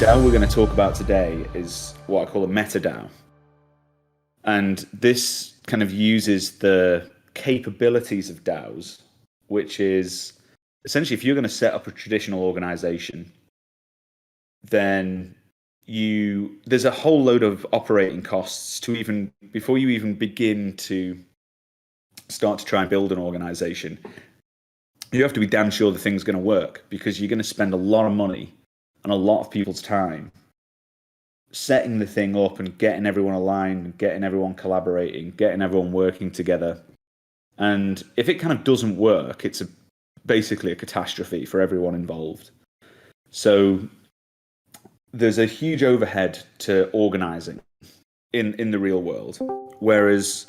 DAO we're going to talk about today is what I call a meta DAO. And this kind of uses the capabilities of DAOs, which is essentially if you're going to set up a traditional organization, then there's a whole load of operating costs to even before you even begin to start to try and build an organization. You have to be damn sure the thing's going to work, because you're going to spend a lot of money and a lot of people's time setting the thing up and getting everyone aligned, getting everyone collaborating, getting everyone working together. And if it kind of doesn't work, it's basically a catastrophe for everyone involved. So there's a huge overhead to organizing in the real world, whereas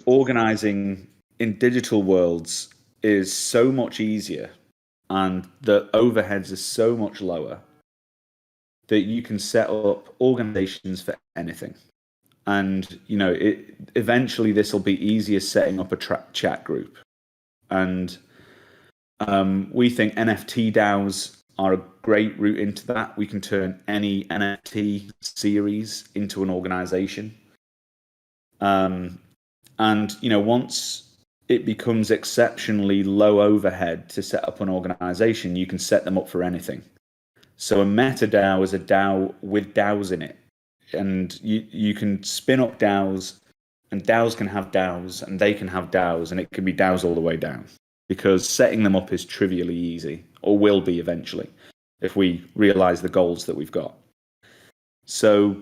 organizing in digital worlds is so much easier and the overheads are so much lower that you can set up organizations for anything. And, eventually this will be easier setting up a chat group. And we think NFT DAOs are a great route into that. We can turn any NFT series into an organization. And, once it becomes exceptionally low overhead to set up an organization, you can set them up for anything. So a meta DAO is a DAO with DAOs in it. And you can spin up DAOs, and DAOs can have DAOs, and they can have DAOs, and it can be DAOs all the way down, because setting them up is trivially easy, or will be eventually, if we realize the goals that we've got. So,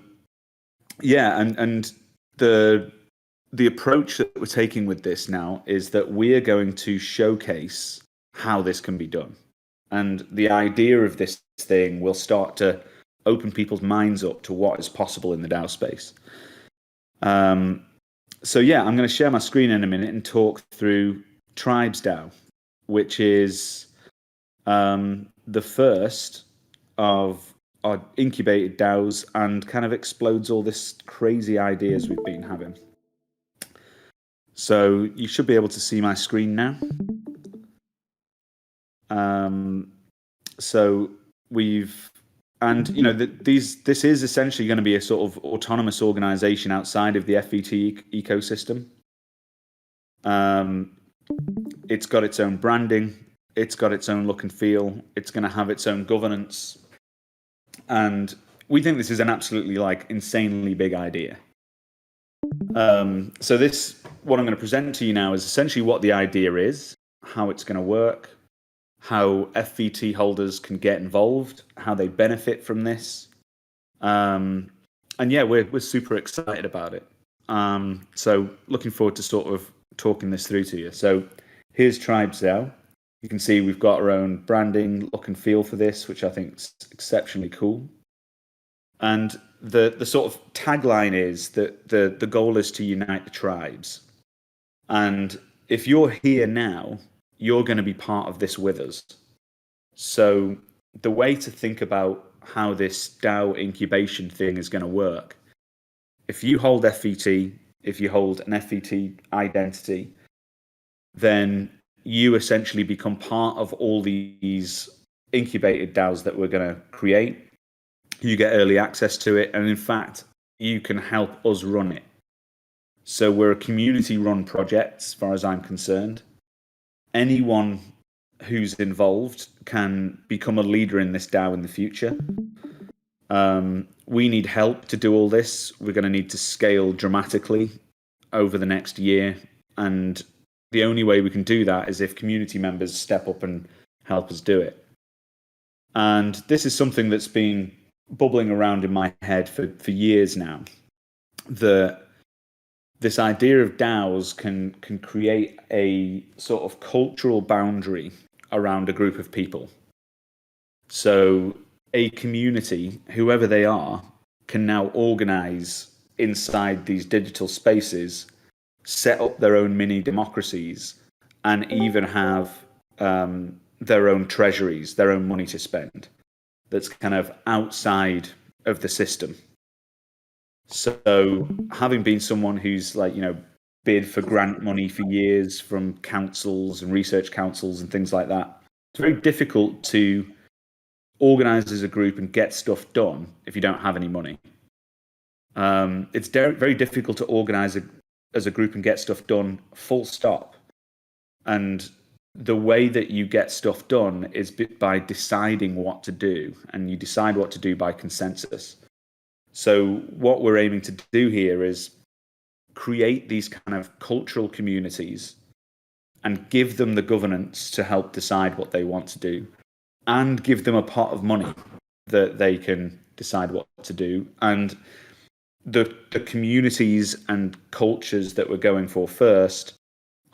yeah, and the approach that we're taking with this now is that we're going to showcase how this can be done. And the idea of this thing will start to open people's minds up to what is possible in the DAO space. So yeah, I'm going to share my screen in a minute and talk through tribesDAO, which is the first of our incubated DAOs and kind of explodes all this crazy ideas we've been having. So you should be able to see my screen now. So we've, and this is essentially going to be a sort of autonomous organization outside of the FVT ecosystem. It's got its own branding, it's got its own look and feel, it's going to have its own governance, and we think this is an absolutely insanely big idea. So what I'm going to present to you now is essentially what the idea is, how it's going to work, how FVT holders can get involved, how they benefit from this. And yeah, we're super excited about it. So looking forward to sort of talking this through to you. So here's tribesDAO. You can see we've got our own branding, look and feel for this, which I think is exceptionally cool. And the sort of tagline is that the goal is to unite the tribes. And if you're here now, you're going to be part of this with us. So the way to think about how this DAO incubation thing is going to work, if you hold FVT, if you hold an FVT identity, then you essentially become part of all these incubated DAOs that we're going to create. You get early access to it, and in fact, you can help us run it. So we're a community-run project, as far as I'm concerned. Anyone who's involved can become a leader in this DAO in the future. We need help to do all this. We're going to need to scale dramatically over the next year. And the only way we can do that is if community members step up and help us do it. And this is something that's been bubbling around in my head for years now. This idea of DAOs can create a sort of cultural boundary around a group of people. So a community, whoever they are, can now organize inside these digital spaces, set up their own mini democracies, and even have their own treasuries, their own money to spend that's kind of outside of the system. So having been someone who's bid for grant money for years from councils and research councils and things like that, it's very difficult to organize as a group and get stuff done if you don't have any money. It's very difficult to organize as a group and get stuff done, full stop. And the way that you get stuff done is by deciding what to do, and you decide what to do by consensus. So what we're aiming to do here is create these kind of cultural communities and give them the governance to help decide what they want to do, and give them a pot of money that they can decide what to do. And the communities and cultures that we're going for first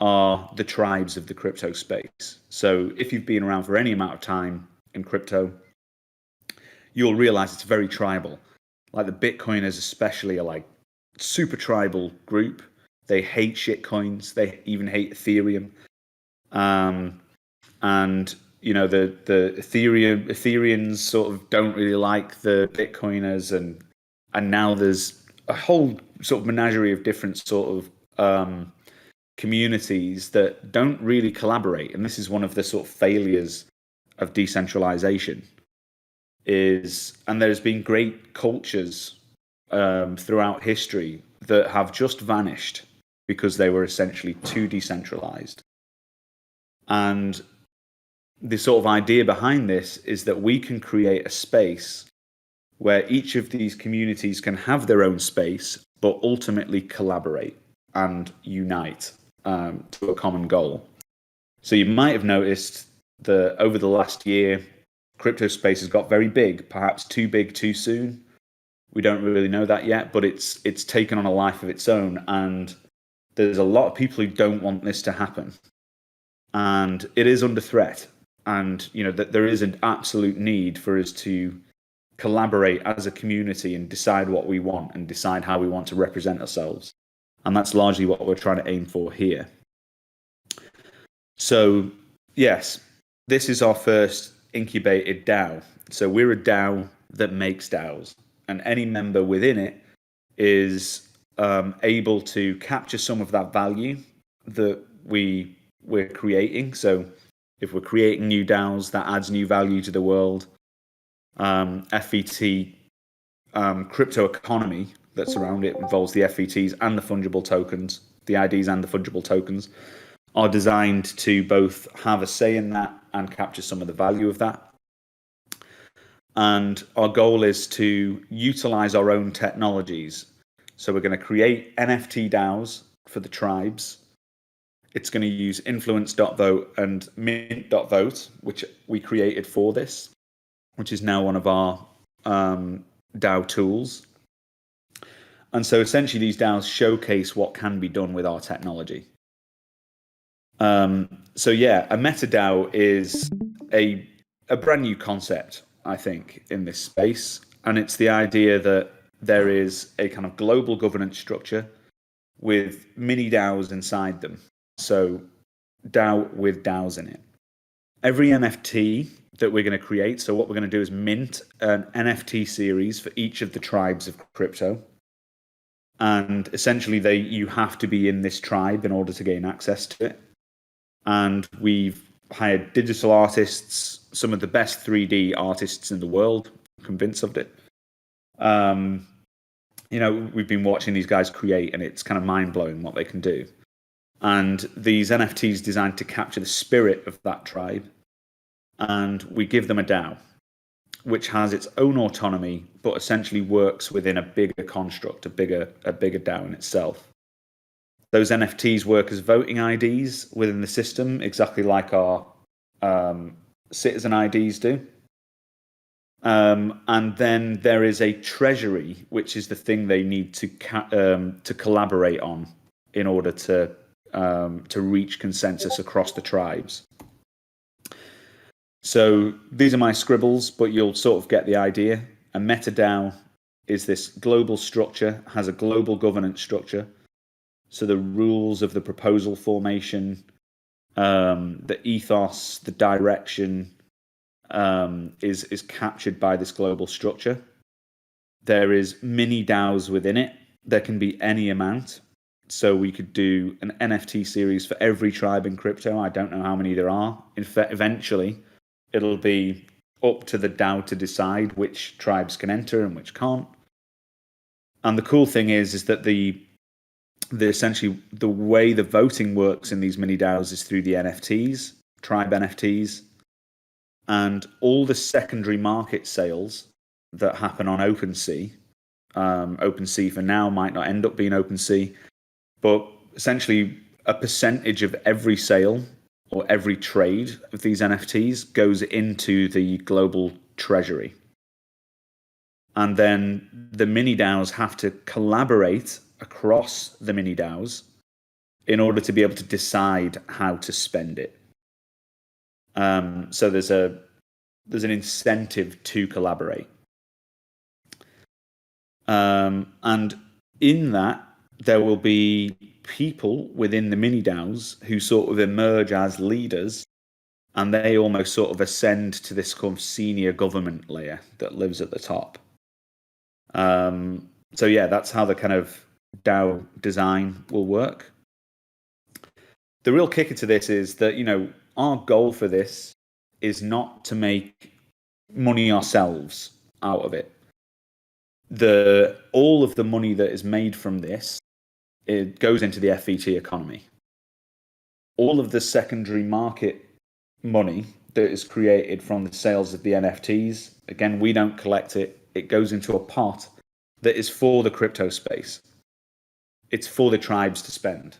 are the tribes of the crypto space. So if you've been around for any amount of time in crypto, you'll realize it's very tribal. Like the Bitcoiners especially are like super tribal group. They hate shit coins. They even hate Ethereum. And you know, the Ethereans sort of don't really like the Bitcoiners, and now there's a whole sort of menagerie of different sort of communities that don't really collaborate. And this is one of the sort of failures of decentralization. And there's been great cultures throughout history that have just vanished because they were essentially too decentralized. And the sort of idea behind this is that we can create a space where each of these communities can have their own space, but ultimately collaborate and unite to a common goal. So you might have noticed that over the last year, crypto space has got very big, perhaps too big too soon. We don't really know that yet, but it's taken on a life of its own, and there's a lot of people who don't want this to happen. And it is under threat. And you know that there is an absolute need for us to collaborate as a community and decide what we want and decide how we want to represent ourselves. And that's largely what we're trying to aim for here. So yes, this is our first incubated DAO. So we're a DAO that makes DAOs, and any member within it is able to capture some of that value that we're creating. So if we're creating new DAOs, that adds new value to the world. FET crypto economy that's around it involves the FETs and the fungible tokens. The IDs and the fungible tokens are designed to both have a say in that and capture some of the value of that. And our goal is to utilize our own technologies. So we're going to create NFT DAOs for the tribes. It's going to use influence.vote and mint.vote, which we created for this, which is now one of our DAO tools. And so essentially these DAOs showcase what can be done with our technology. So yeah, a meta DAO is a brand new concept, I think, in this space. And it's the idea that there is a kind of global governance structure with mini DAOs inside them. So DAO with DAOs in it. Every NFT that we're going to create, so what we're going to do is mint an NFT series for each of the tribes of crypto. And essentially you have to be in this tribe in order to gain access to it. And we've hired digital artists, some of the best 3D artists in the world, I'm convinced of it. You know, we've been watching these guys create, and it's kind of mind-blowing what they can do. And these NFTs designed to capture the spirit of that tribe. And we give them a DAO, which has its own autonomy, but essentially works within a bigger construct, a bigger DAO in itself. Those NFTs work as voting IDs within the system, exactly like our citizen IDs do. And then there is a treasury, which is the thing they need to collaborate on in order to reach consensus across the tribes. So these are my scribbles, but you'll sort of get the idea. A meta DAO is this global structure, has a global governance structure. So the rules of the proposal formation, the ethos, the direction is captured by this global structure. There is mini DAOs within it. There can be any amount. So we could do an NFT series for every tribe in crypto. I don't know how many there are. In fact, eventually, it'll be up to the DAO to decide which tribes can enter and which can't. And the cool thing is that the essentially the way the voting works in these mini DAOs is through the NFTs, tribe NFTs, and all the secondary market sales that happen on OpenSea. OpenSea for now might not end up being OpenSea, but essentially a percentage of every sale or every trade of these NFTs goes into the global treasury. And then the mini DAOs have to collaborate across the mini DAOs in order to be able to decide how to spend it. So there's an incentive to collaborate. And in that, there will be people within the mini DAOs who sort of emerge as leaders, and they almost sort of ascend to this kind of senior government layer that lives at the top. So yeah, that's how the kind of DAO design will work. The real kicker to this is that, our goal for this is not to make money ourselves out of it. All of the money that is made from this, it goes into the FET economy. All of the secondary market money that is created from the sales of the NFTs, again, we don't collect it. It goes into a pot that is for the crypto space. It's for the tribes to spend.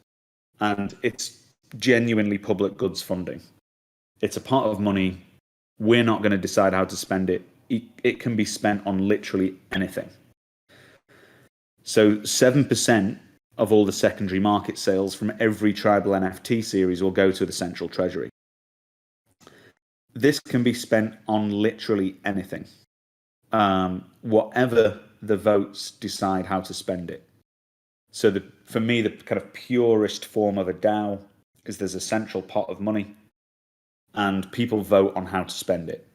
And it's genuinely public goods funding. It's a pot of money. We're not going to decide how to spend it. It can be spent on literally anything. So 7% of all the secondary market sales from every tribal NFT series will go to the central treasury. This can be spent on literally anything, whatever the votes decide how to spend it. So for me, the kind of purest form of a DAO is there's a central pot of money and people vote on how to spend it.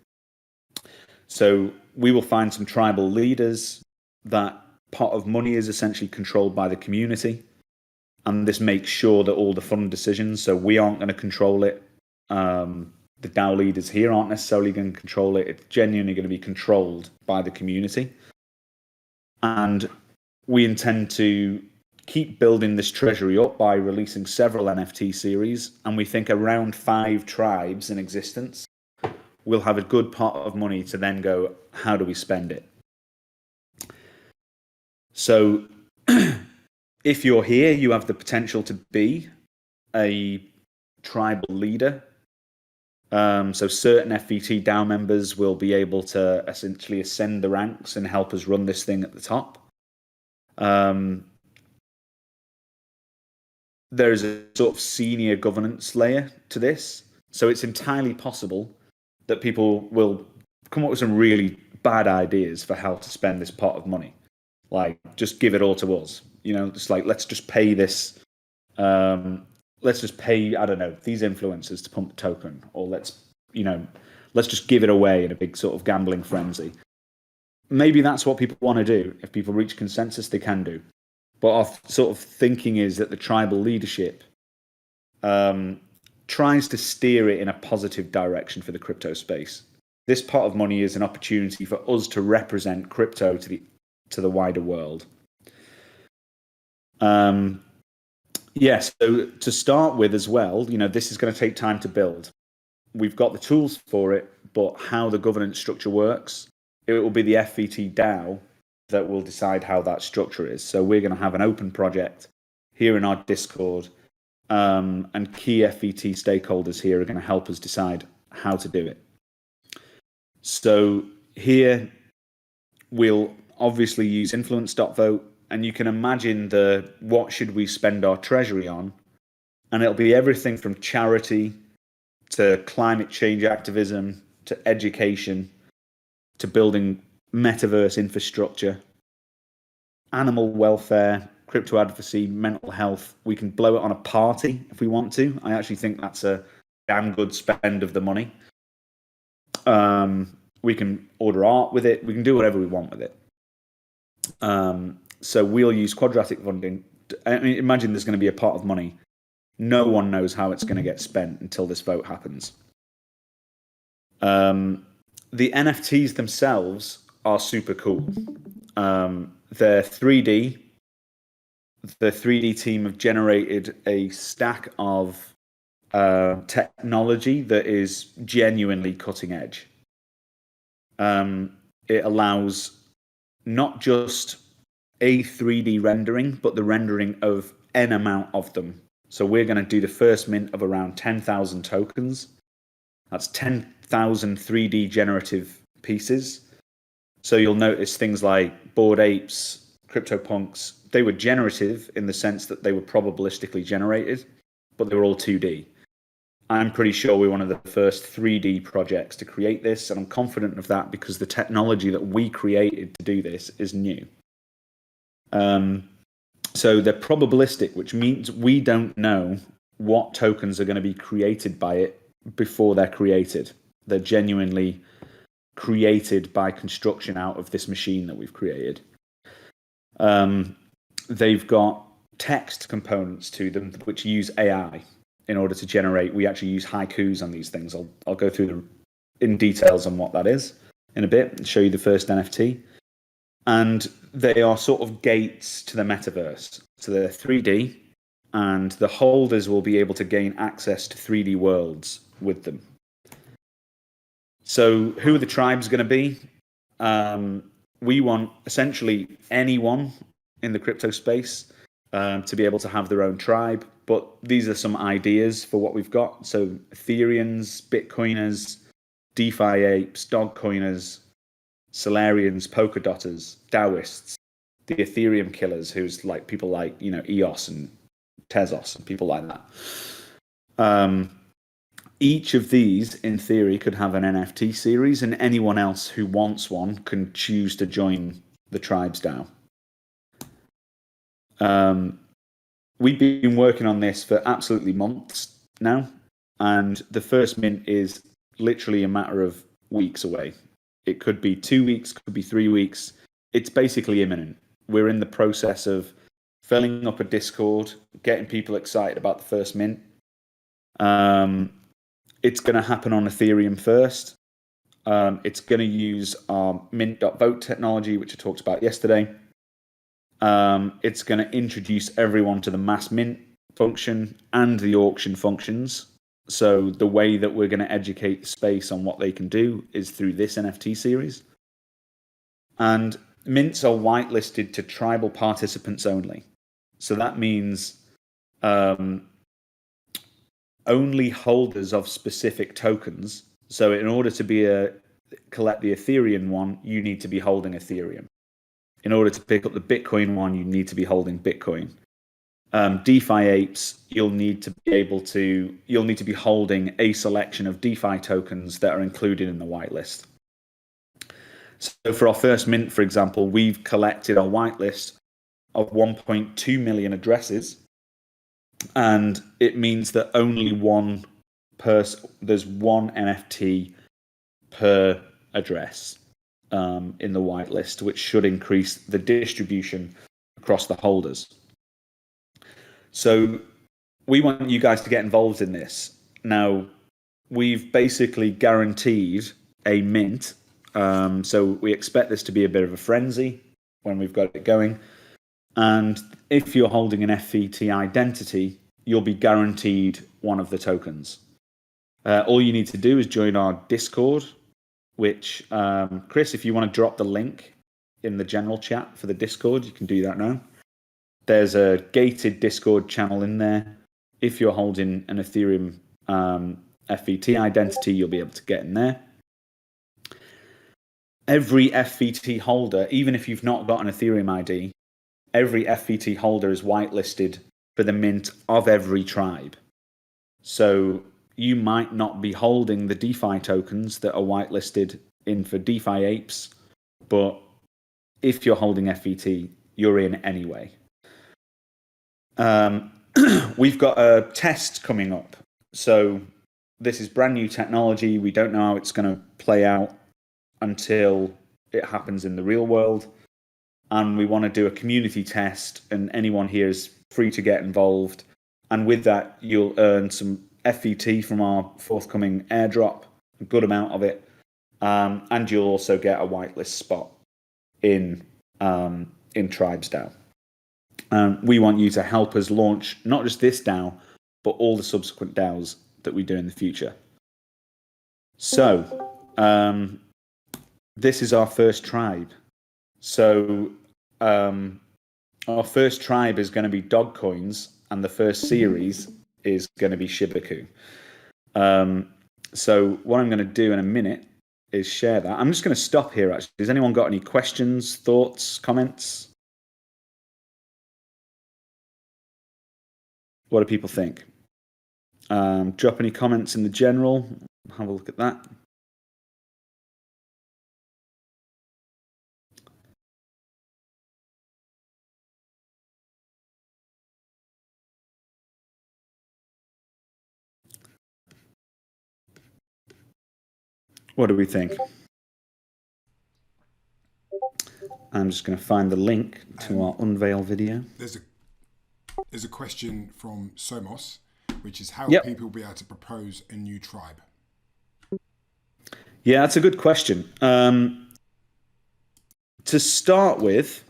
So we will find some tribal leaders. That pot of money is essentially controlled by the community. And this makes sure that all the fund decisions, so we aren't going to control it. The DAO leaders here aren't necessarily going to control it. It's genuinely going to be controlled by the community. And we intend to keep building this treasury up by releasing several NFT series. And we think around 5 tribes in existence will have a good pot of money to then go, how do we spend it? So if you're here, you have the potential to be a tribal leader. So certain FET DAO members will be able to essentially ascend the ranks and help us run this thing at the top. There's a sort of senior governance layer to this. So it's entirely possible that people will come up with some really bad ideas for how to spend this pot of money. Like, just give it all to us. It's like, let's just pay this. Let's just pay, I don't know, these influencers to pump the token, or let's just give it away in a big sort of gambling frenzy. Maybe that's what people want to do. If people reach consensus, they can do. But our sort of thinking is that the tribal leadership tries to steer it in a positive direction for the crypto space. This pot of money is an opportunity for us to represent crypto to the wider world. Yes, so to start with as well, this is going to take time to build. We've got the tools for it, but how the governance structure works, it will be the FET DAO that will decide how that structure is. So we're going to have an open project here in our Discord, and key FET stakeholders here are going to help us decide how to do it. So here we'll obviously use influence.vote, and you can imagine what should we spend our treasury on, and it'll be everything from charity to climate change activism to education to building metaverse infrastructure, animal welfare, crypto advocacy, mental health. We can blow it on a party if we want to. I actually think that's a damn good spend of the money. We can order art with it. We can do whatever we want with it. So we'll use quadratic funding. I mean, imagine there's going to be a pot of money. No one knows how it's going to get spent until this vote happens. the NFTs themselves are super cool. They're 3D. The 3D team have generated a stack of technology that is genuinely cutting edge. It allows not just a 3D rendering, but the rendering of n amount of them. So we're going to do the first mint of around 10,000 tokens. That's 10,000 3D generative pieces. So you'll notice things like Bored Apes, CryptoPunks, they were generative in the sense that they were probabilistically generated, but they were all 2D. I'm pretty sure we're one of the first 3D projects to create this, and I'm confident of that because the technology that we created to do this is new. So they're probabilistic, which means we don't know what tokens are going to be created by it before they're created. They're genuinely created by construction out of this machine that we've created. They've got text components to them which use AI in order to generate. We actually use haikus on these things. I'll go through in details on what that is in a bit and show you the first NFT. And they are sort of gates to the metaverse. So they're 3D, and the holders will be able to gain access to 3D worlds with them. So who are the tribes going to be? We want essentially anyone in the crypto space to be able to have their own tribe. But these are some ideas for what we've got. So Ethereans, Bitcoiners, DeFi apes, Dogcoiners, Solarians, Polkadotters, Daoists, the Ethereum killers, who's like people like, EOS and Tezos and people like that. Each of these, in theory, could have an NFT series, and anyone else who wants one can choose to join the tribesDAO. We've been working on this for absolutely months now, and the first mint is literally a matter of weeks away. It could be 2 weeks, could be 3 weeks. It's basically imminent. We're in the process of filling up a Discord, getting people excited about the first mint. It's going to happen on Ethereum first. It's going to use our mint.vote technology, which I talked about yesterday. It's going to introduce everyone to the mass mint function and the auction functions. So the way that we're going to educate the space on what they can do is through this NFT series. And mints are whitelisted to tribal participants only. So that means only holders of specific tokens. So in order to collect the Ethereum one, you need to be holding Ethereum. In order to pick up the Bitcoin one, you need to be holding Bitcoin. DeFi apes, you'll need to be holding a selection of DeFi tokens that are included in the whitelist. So for our first mint, for example, we've collected a whitelist of 1.2 million addresses, and it means that only there's one NFT per address in the whitelist, which should increase the distribution across the holders. So we want you guys to get involved in this. Now, we've basically guaranteed a mint. So we expect this to be a bit of a frenzy when we've got it going. And if you're holding an FET identity, you'll be guaranteed one of the tokens. All you need to do is join our Discord, which, Chris, if you want to drop the link in the general chat for the Discord, you can do that now. There's a gated Discord channel in there. If you're holding an Ethereum FET identity, you'll be able to get in there. Every FET holder, even if you've not got an Ethereum ID, every FET holder is whitelisted for the mint of every tribe. So you might not be holding the DeFi tokens that are whitelisted in for DeFi apes, but if you're holding FET, you're in anyway. We've got a test coming up. So this is brand new technology. We don't know how it's going to play out until it happens in the real world. And we want to do a community test, and anyone here is free to get involved. And with that, you'll earn some FET from our forthcoming airdrop, a good amount of it. and you'll also get a whitelist spot in tribesDAO. We want you to help us launch not just this DAO, but all the subsequent DAOs that we do in the future. So this is our first tribe. So our first tribe is going to be dog coins, and the first series is going to be Shibaku. So what I'm going to do in a minute is share that. I'm just going to stop here, actually. Has anyone got any questions, thoughts, comments? What do people think? Drop any comments in the general. Have a look at that. What do we think? I'm just going to find the link to our unveil video. There's a question from Somos, which is how people will be able to propose a new tribe. Yeah, that's a good question. To start with,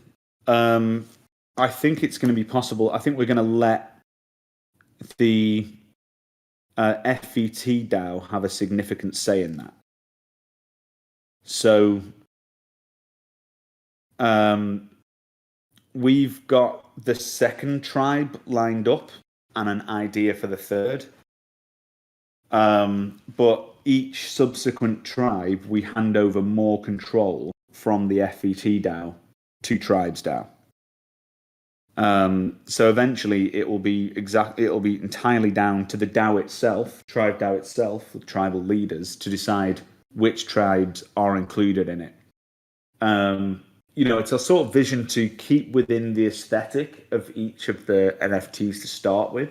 I think it's going to be possible. I think we're going to let the FVT DAO have a significant say in that. So we've got the second tribe lined up and an idea for the third. But each subsequent tribe, we hand over more control from the FVT DAO to tribesDAO. So eventually it will be entirely down to the DAO itself, tribe DAO itself, with tribal leaders, to decide which tribes are included in it. It's a sort of vision to keep within the aesthetic of each of the NFTs to start with.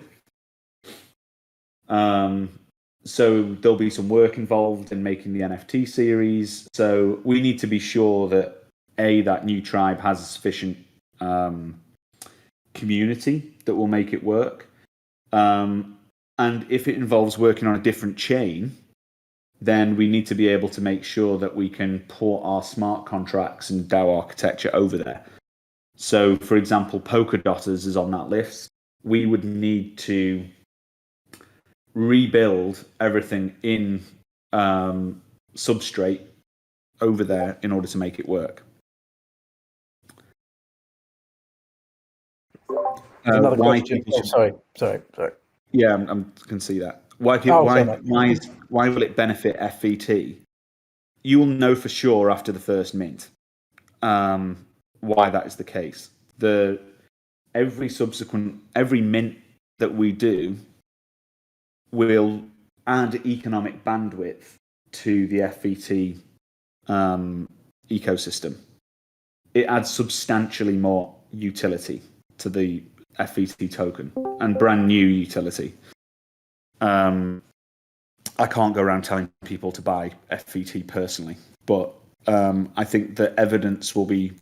So there'll be some work involved in making the NFT series. So we need to be sure that that new tribe has a sufficient community that will make it work. And if it involves working on a different chain, then we need to be able to make sure that we can port our smart contracts and DAO architecture over there. So, for example, Polkadotters is on that list. We would need to rebuild everything in Substrate over there in order to make it work. Another question. Sorry. Yeah, I can see that. Why will it benefit FVT? You will know for sure after the first mint why that is the case. Every mint that we do will add economic bandwidth to the FVT ecosystem. It adds substantially more utility to the FVT token and brand new utility. I can't go around telling people to buy FVT personally, but I think the evidence will be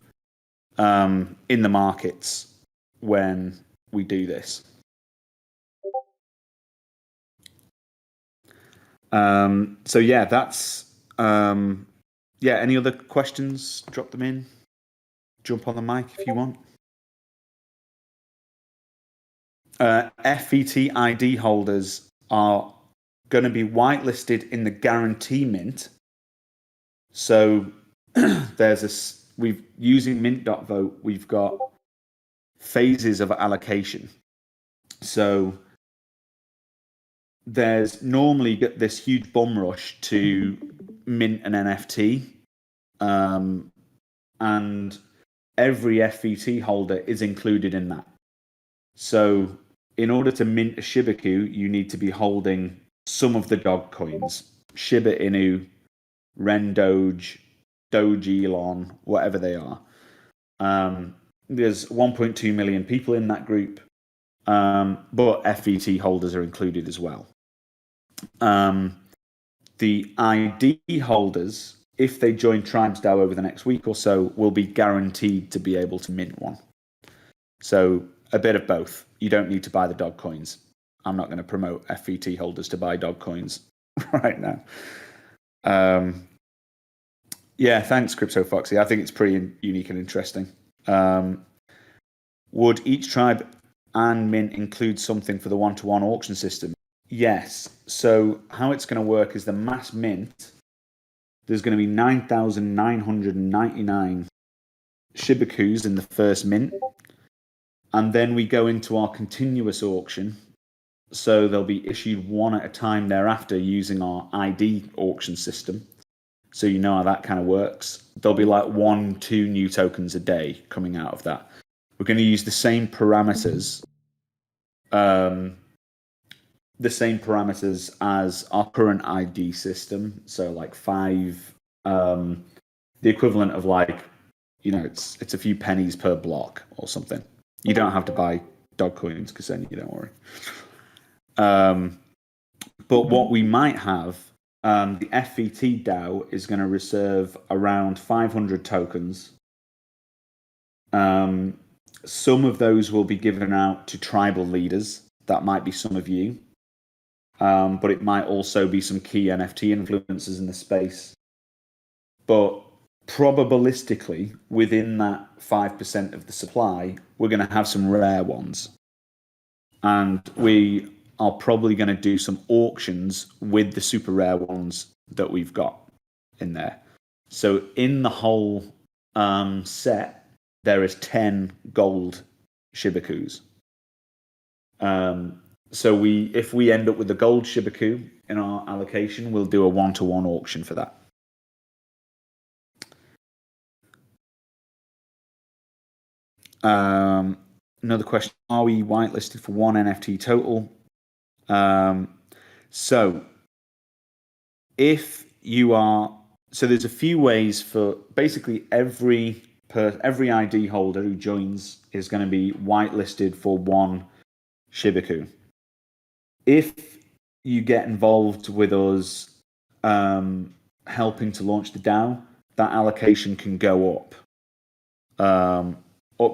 in the markets when we do this. So yeah, that's any other questions? Drop them in. Jump on the mic if you want. FVT ID holders are going to be whitelisted in the guarantee mint. So using mint.vote, we've got phases of allocation. So there's normally this huge bum rush to mint an NFT, and every FVT holder is included in that. So in order to mint a Shibaku, you need to be holding some of the dog coins, Shiba Inu, Ren Doge, Doge Elon, whatever they are. There's 1.2 million people in that group, but FVT holders are included as well. The ID holders, if they join tribesDAO over the next week or so, will be guaranteed to be able to mint one. So a bit of both. You don't need to buy the dog coins. I'm not going to promote FVT holders to buy dog coins right now. Yeah, thanks, Crypto Foxy. I think it's pretty unique and interesting. Would each tribe and mint include something for the one-to-one auction system? Yes. So how it's going to work is the mass mint, there's going to be 9,999 Shibakus in the first mint. And then we go into our continuous auction. So they'll be issued one at a time thereafter using our ID auction system. So you know how that kind of works. There'll be like 1-2 new tokens a day coming out of that. We're going to use the same parameters, as our current ID system. So like 5, the equivalent of like, it's a few pennies per block or something. You don't have to buy dog coins because then you don't worry. But what we might have, the FET DAO is going to reserve around 500 tokens. Some of those will be given out to tribal leaders. That might be some of you. But it might also be some key NFT influencers in the space. But probabilistically, within that 5% of the supply, we're going to have some rare ones. And we are probably going to do some auctions with the super rare ones that we've got in there. So in the whole set, there is 10 gold Shibakus. So if we end up with the gold Shibaku in our allocation, we'll do a one-to-one auction for that. Another question, are we whitelisted for one NFT total? So if you are, so there's a few ways for basically every ID holder who joins is going to be whitelisted for one Shibaku. If you get involved with us helping to launch the DAO, that allocation can go up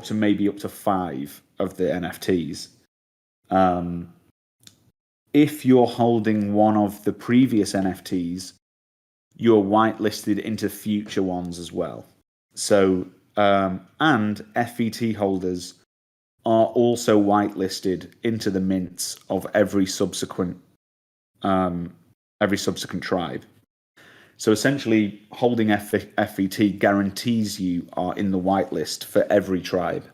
to maybe up to 5 of the NFTs. If you're holding one of the previous NFTs, you're whitelisted into future ones as well. So, and FET holders are also whitelisted into the mints of every subsequent tribe. So essentially, holding FET guarantees you are in the whitelist for every tribe,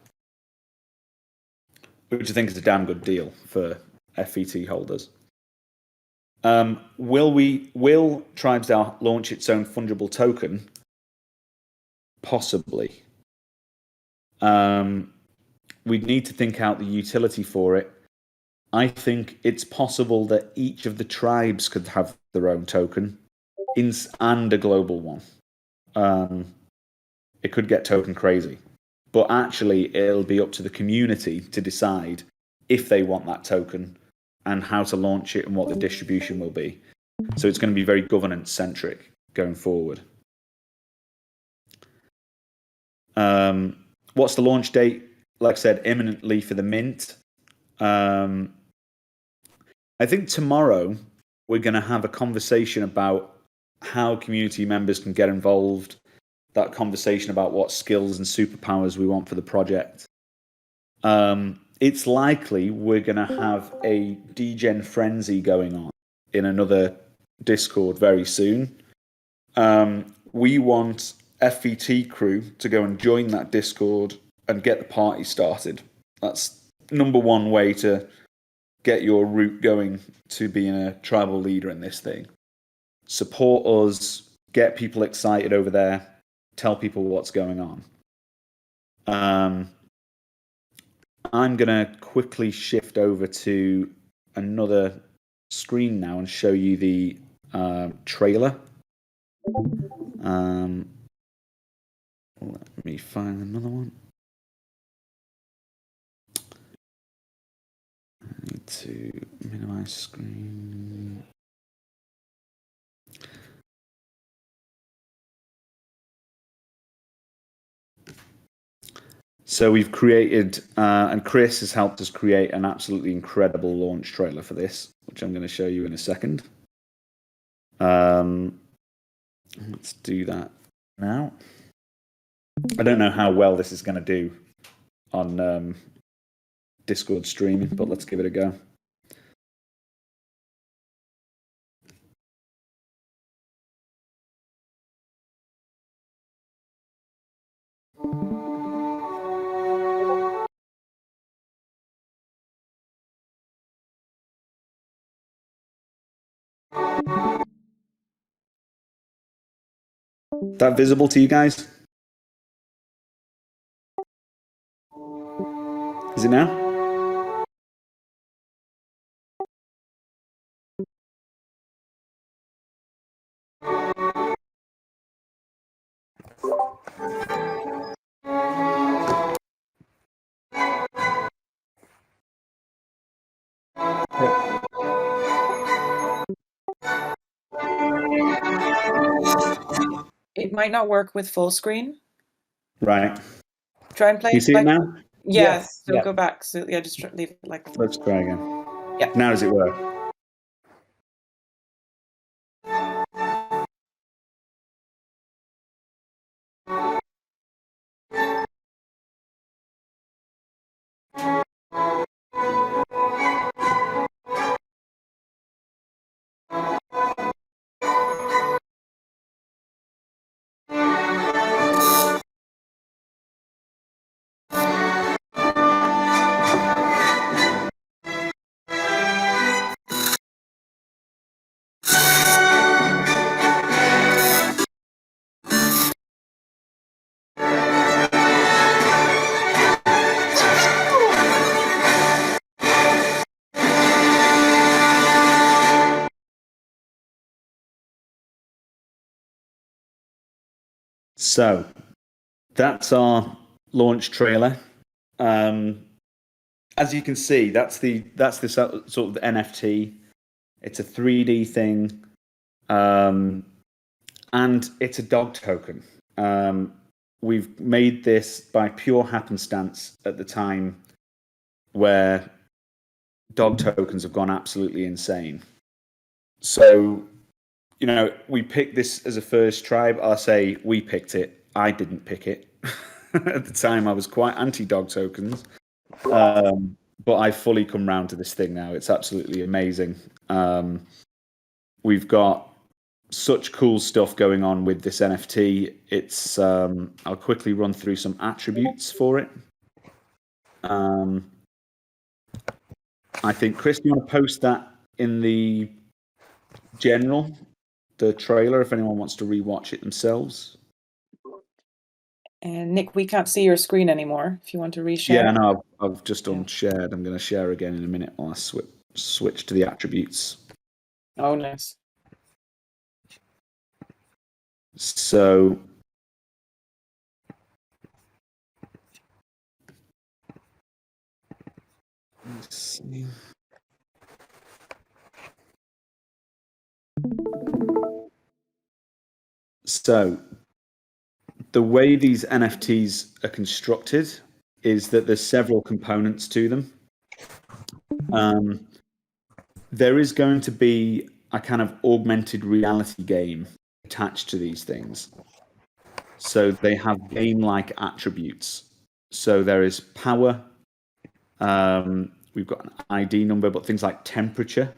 which I think is a damn good deal for FET holders. Will tribesDAO launch its own fungible token? Possibly. We'd need to think out the utility for it. I think it's possible that each of the tribes could have their own token and a global one. It could get token crazy. But actually, it'll be up to the community to decide if they want that token and how to launch it and what the distribution will be. So it's going to be very governance-centric going forward. What's the launch date? Like I said, imminently for the mint. I think tomorrow we're going to have a conversation about how community members can get involved, that conversation about what skills and superpowers we want for the project. It's likely we're going to have a degen frenzy going on in another Discord very soon. We want FET crew to go and join that Discord and get the party started. That's number one way to get your route going to being a tribal leader in this thing. Support us, get people excited over there, tell people what's going on. I'm going to quickly shift over to another screen now and show you the trailer. Let me find another one. I need to minimize screen. So we've created, and Chris has helped us create an absolutely incredible launch trailer for this, which I'm going to show you in a second. Let's do that now. I don't know how well this is going to do on Discord streaming, but let's give it a go. That visible to you guys? Is it now? It might not work with full screen. Right. Try and play. You see it now? Yes. So go back. So yeah, just leave it like. Let's try again. Yeah. Now does it work? So that's our launch trailer. As you can see, that's the sort of NFT. It's a 3D thing, and it's a dog token. We've made this by pure happenstance at the time where dog tokens have gone absolutely insane. So, we picked this as a first tribe. I'll say we picked it. I didn't pick it. At the time, I was quite anti-dog tokens. But I've fully come round to this thing now. It's absolutely amazing. We've got such cool stuff going on with this NFT. It's I'll quickly run through some attributes for it. I think, Chris, you want to post that in the trailer, if anyone wants to rewatch it themselves. And Nick, we can't see your screen anymore. If you want to reshare. Yeah, no, I've just unshared. I'm going to share again in a minute while I switch to the attributes. Oh, nice. So let's see. So the way these NFTs are constructed is that there's several components to them. There is going to be a kind of augmented reality game attached to these things. So they have game-like attributes. So there is power. We've got an ID number, but things like temperature.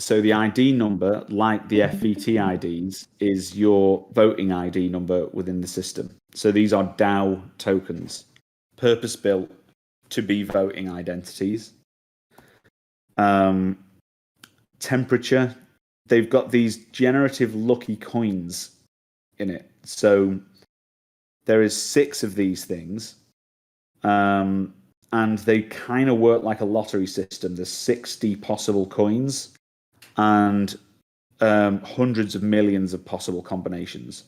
So the ID number, like the FET IDs, is your voting ID number within the system. So these are DAO tokens, purpose-built to be voting identities. Temperature, they've got these generative lucky coins in it. So there is 6 of these things. And they kind of work like a lottery system. There's 60 possible coins and hundreds of millions of possible combinations.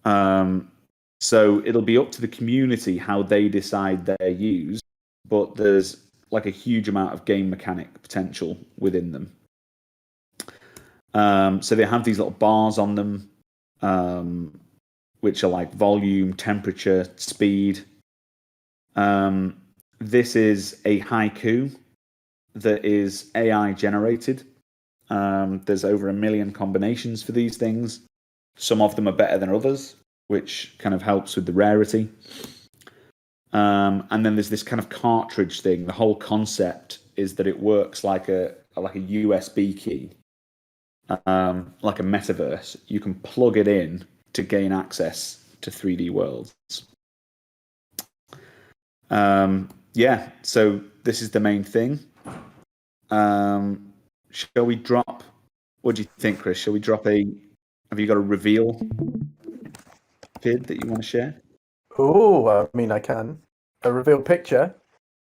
So it'll be up to the community how they decide they're used, but there's like a huge amount of game mechanic potential within them. So they have these little bars on them, which are like volume, temperature, speed. This is a haiku that is AI generated. There's over 1 million combinations for these things. Some of them are better than others, which kind of helps with the rarity. And then there's this kind of cartridge thing. The whole concept is that it works like a USB key, like a metaverse. You can plug it in to gain access to 3D worlds. Yeah, so this is the main thing. Shall we drop? What do you think, Chris? Shall we drop have you got a reveal vid that you want to share? Oh, I mean, I can. A reveal picture?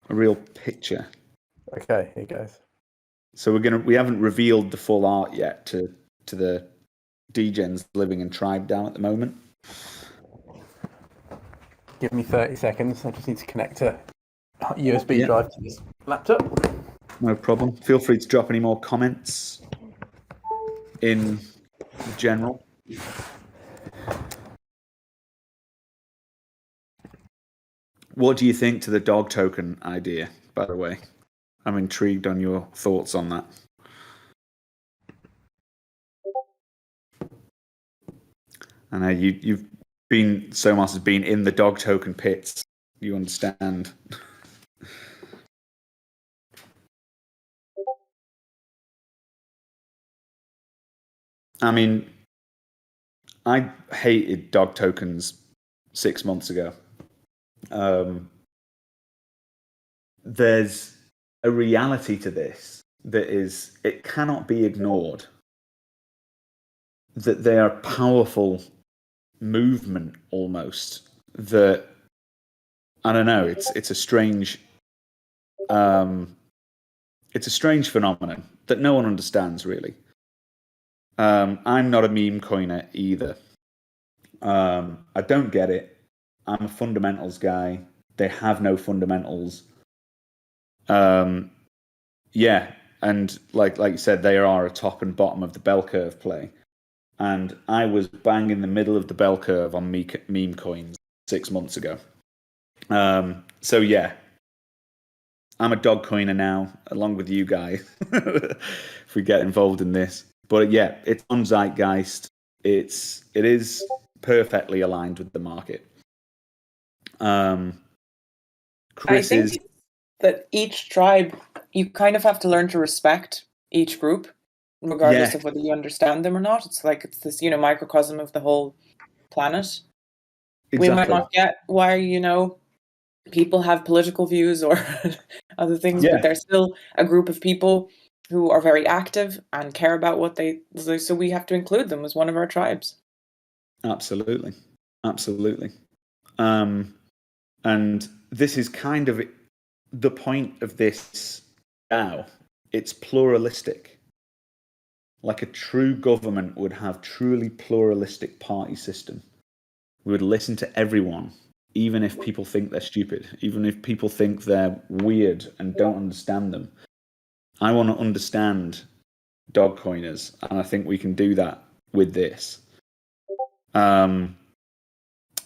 A real picture. Okay, here goes. So we haven't revealed the full art yet to the degens living in tribesDAO at the moment. Give me 30 seconds. I just need to connect a USB drive to this laptop. No problem. Feel free to drop any more comments in general. What do you think to the dog token idea, by the way? I'm intrigued on your thoughts on that. I know you've been, Somos has been in the dog token pits. You understand. I mean, I hated dog tokens 6 months ago. There's a reality to this that is, it cannot be ignored, that they are powerful movement almost, that, I don't know, it's a strange phenomenon that no one understands really. I'm not a meme coiner either. I don't get it. I'm a fundamentals guy. They have no fundamentals. Yeah, and like you said, they are a top and bottom of the bell curve play. And I was bang in the middle of the bell curve on meme coins 6 months ago. So yeah, I'm a dog coiner now, along with you guys, if we get involved in this. But yeah, it's on zeitgeist. It is perfectly aligned with the market. I think that each tribe, you kind of have to learn to respect each group, regardless of whether you understand them or not. It's like it's this, microcosm of the whole planet. Exactly. We might not get why, people have political views or other things, but they're still a group of people who are very active and care about what so we have to include them as one of our tribes. Absolutely. And this is kind of the point of this DAO. It's pluralistic. Like a true government would have truly pluralistic party system. We would listen to everyone, even if people think they're stupid, even if people think they're weird and don't understand them. I want to understand dog coiners, and I think we can do that with this.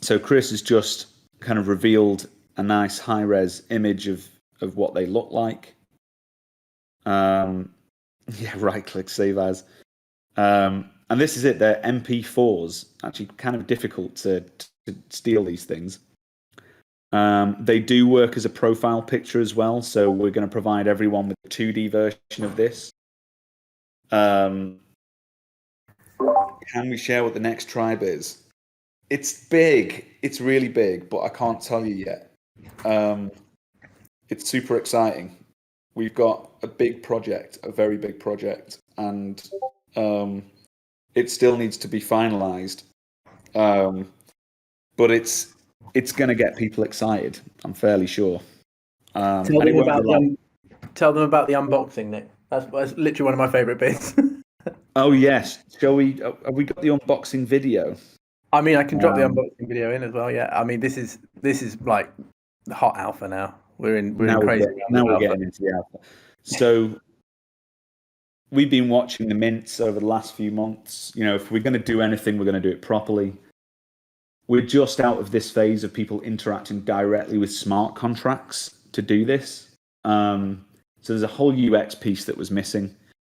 So Chris has just kind of revealed a nice high-res image of what they look like. Right-click, save as. And this is it. They're MP4s. Actually, kind of difficult to steal these things. They do work as a profile picture as well, so we're going to provide everyone with a 2D version of this. Can we share what the next tribe is? It's big. It's really big, but I can't tell you yet. It's super exciting. We've got a big project, a very big project, and it still needs to be finalized. But it's going to get people excited. I'm fairly sure. Tell them about the unboxing, Nick. That's literally one of my favorite bits. Oh yes, shall we? Have we got the unboxing video? I mean, I can drop the unboxing video in as well. Yeah, I mean, this is like the hot alpha now. We're crazy. Now we're getting into the alpha. So we've been watching the mints over the last few months. If we're going to do anything, we're going to do it properly. We're just out of this phase of people interacting directly with smart contracts to do this. So there's a whole UX piece that was missing.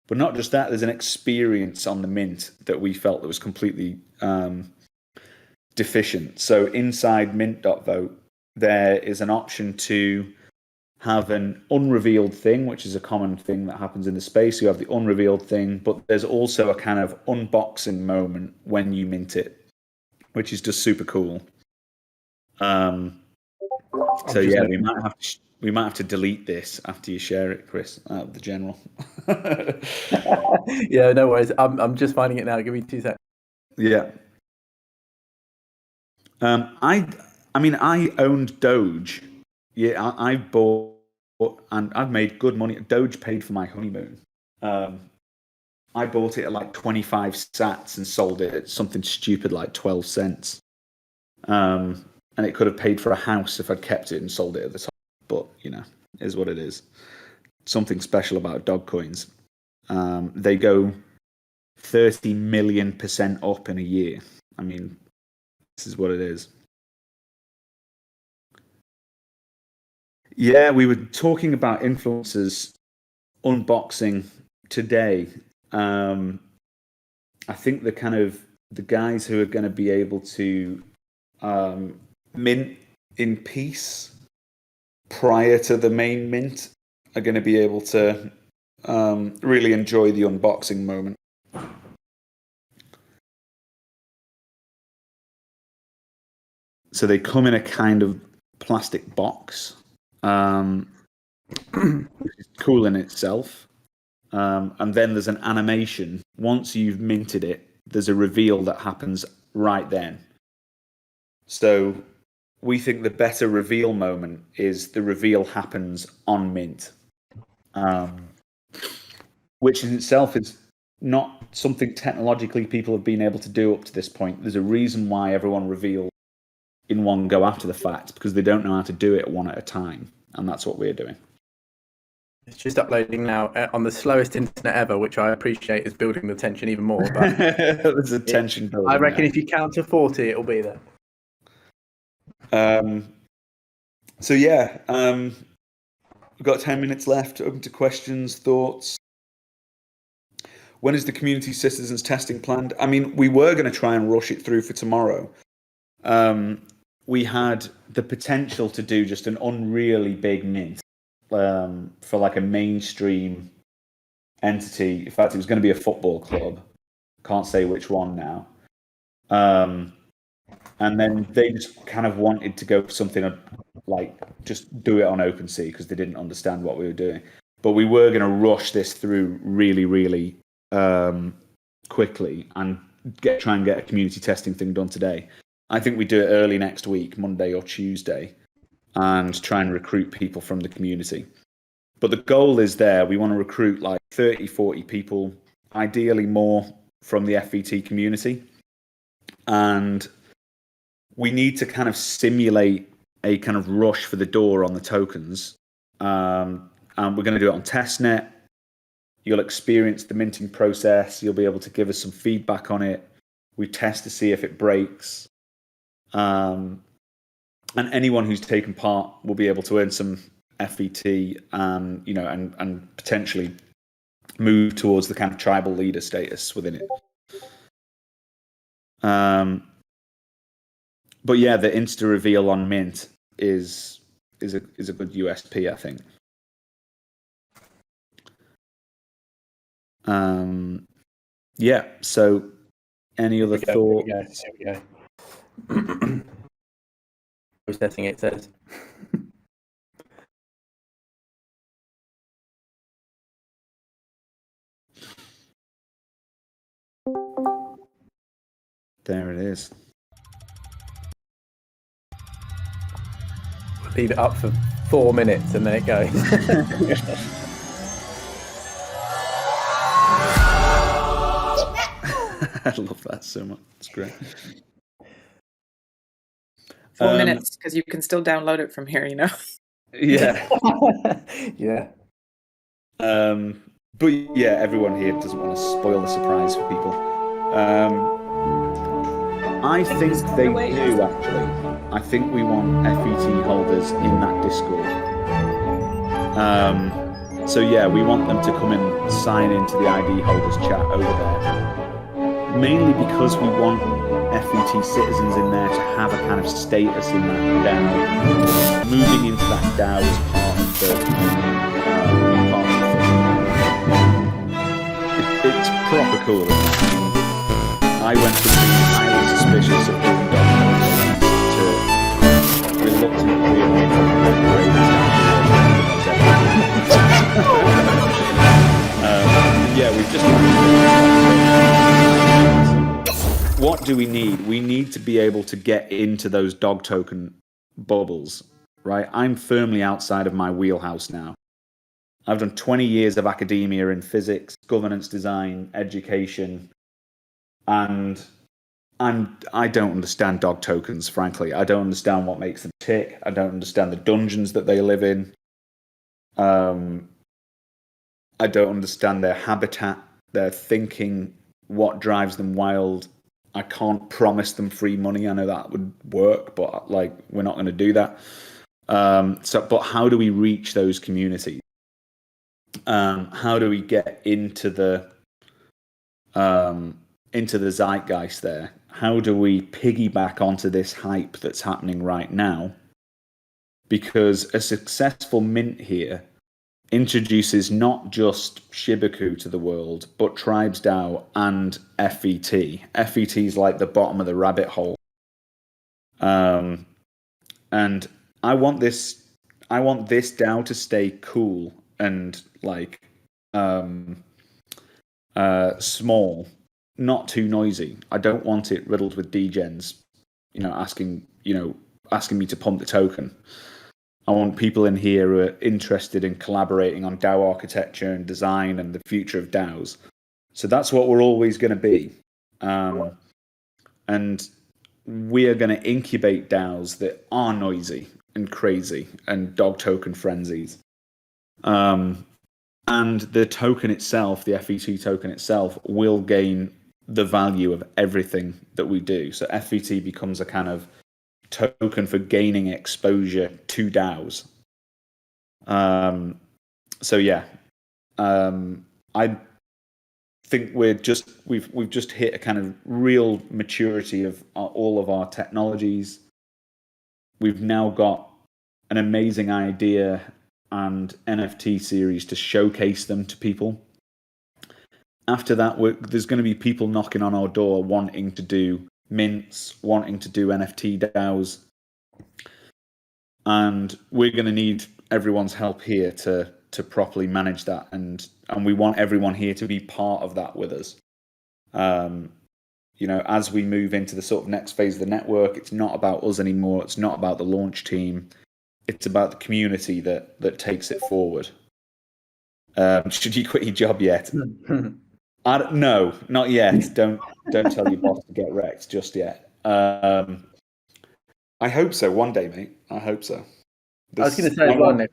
But not just that, there's an experience on the mint that we felt that was completely deficient. So inside mint.vote, there is an option to have an unrevealed thing, which is a common thing that happens in the space. You have the unrevealed thing, but there's also a kind of unboxing moment when you mint it, which is just super cool. So yeah, we might have to delete this after you share it, Chris, out of the general. Yeah, no worries. I'm just finding it now. Give me 2 seconds. Yeah. I owned Doge. Yeah, I bought, and I've made good money. Doge paid for my honeymoon. I bought it at like 25 sats and sold it at something stupid like 12 cents. And it could have paid for a house if I'd kept it and sold it at the top. But, you know, it is what it is. Something special about dog coins. They go 30 million% up in a year. I mean, this is what it is. Yeah, we were talking about influencers unboxing today. I think the guys who are going to be able to mint in peace prior to the main mint are going to be able to really enjoy the unboxing moment. So they come in a kind of plastic box, which is cool in itself. And then there's an animation. Once you've minted it, there's a reveal that happens right then. So we think the better reveal moment is the reveal happens on mint, which in itself is not something technologically people have been able to do up to this point. There's a reason why everyone reveals in one go after the fact, because they don't know how to do it one at a time. And that's what we're doing. It's just uploading now on the slowest internet ever, which I appreciate is building the tension even more. But there's a tension building. I reckon if you count to 40, it'll be there. So yeah, we've got 10 minutes left. Open to questions, thoughts. When is the community citizens testing planned? I mean, we were going to try and rush it through for tomorrow. We had the potential to do just an unreally big mint for like a mainstream entity. In fact, it was going to be a football club. Can't say which one now. And then they just kind of wanted to go for something like just do it on OpenSea because they didn't understand what we were doing. But we were going to rush this through really, really quickly and try and get a community testing thing done today. I think we do it early next week, Monday or Tuesday, and try and recruit people from the community. But the goal is there. We want to recruit like 30, 40 people, ideally more from the FVT community. And we need to kind of simulate a kind of rush for the door on the tokens. And we're going to do it on testnet. You'll experience the minting process. You'll be able to give us some feedback on it. We test to see if it breaks. And anyone who's taken part will be able to earn some FVT, and potentially move towards the kind of tribal leader status within it. But yeah, the insta reveal on mint is a good USP, I think. Yeah. So, any other thoughts? Here we go. Processing, it says. There it is. Leave it up for 4 minutes and then it goes. I love that so much. It's great. 4 minutes, because you can still download it from here, you know? Yeah. Yeah. But yeah, everyone here doesn't want to spoil the surprise for people. I think they do, actually. I think we want FET holders in that Discord. So yeah, we want them to come and sign into the ID holders chat over there, mainly because we want FET citizens in there to have a kind of status in that DAO, moving into that DAO as part of the thing. It's proper cool. I went from being highly suspicious of doing to reluctantly admitting that the greatest yeah, we've just. What do we need? We need to be able to get into those dog token bubbles, right? I'm firmly outside of my wheelhouse now. I've done 20 years of academia in physics, governance design, education, and I don't understand dog tokens, frankly. I don't understand what makes them tick. I don't understand the dungeons that they live in. I don't understand their habitat, their thinking, what drives them wild. I can't promise them free money. I know that would work, but like we're not going to do that. But how do we reach those communities? How do we get into the zeitgeist there? How do we piggyback onto this hype that's happening right now? Because a successful mint here introduces not just Shibaku to the world, but tribesDAO and FET. FET is like the bottom of the rabbit hole. And I want this DAO to stay cool and like small, not too noisy. I don't want it riddled with degens, asking me to pump the token. I want people in here who are interested in collaborating on DAO architecture and design and the future of DAOs. So that's what we're always going to be. And we are going to incubate DAOs that are noisy and crazy and dog token frenzies. And the token itself, the FET token itself, will gain the value of everything that we do. So FET becomes a kind of token for gaining exposure to DAOs. I think we've just hit a kind of real maturity of all of our technologies. We've now got an amazing idea and NFT series to showcase them to people. After that, there's going to be people knocking on our door wanting to do mints, wanting to do NFT DAOs, and we're going to need everyone's help here to properly manage that, and we want everyone here to be part of that with us. As we move into the sort of next phase of the network, it's not about us anymore. It's not about the launch team. It's about the community that takes it forward. Should you quit your job yet? No, not yet. Don't tell your boss to get wrecked just yet. I hope so one day, mate. I hope so. I was going to say one day.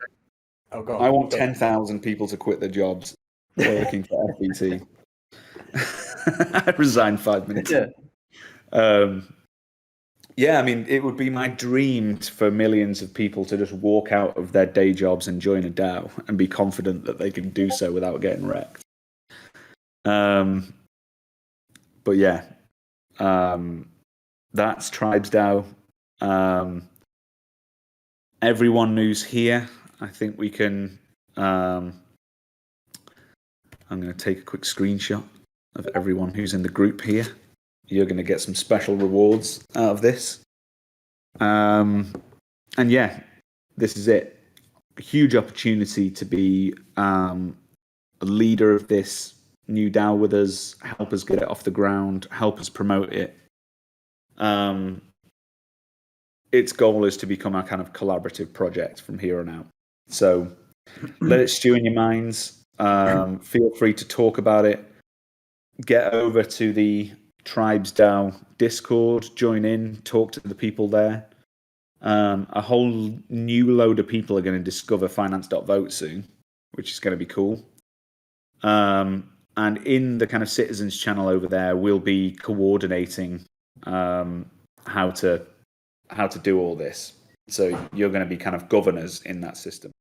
Oh God! I want 10,000 people to quit their jobs working for FET. I resigned 5 minutes. Yeah. I mean, it would be my dream for millions of people to just walk out of their day jobs and join a DAO and be confident that they can do so without getting wrecked. But yeah, that's tribesDAO. Everyone who's here, I think we can. I'm going to take a quick screenshot of everyone who's in the group here. You're going to get some special rewards out of this. And yeah, this is it. A huge opportunity to be a leader of this new DAO with us, help us get it off the ground, help us promote it. Its goal is to become a kind of collaborative project from here on out. So let it stew in your minds. Feel free to talk about it. Get over to the tribesDAO Discord, join in, talk to the people there. A whole new load of people are going to discover finance.vote soon, which is going to be cool. And in the kind of citizens channel over there, we'll be coordinating how to do all this. So you're going to be kind of governors in that system.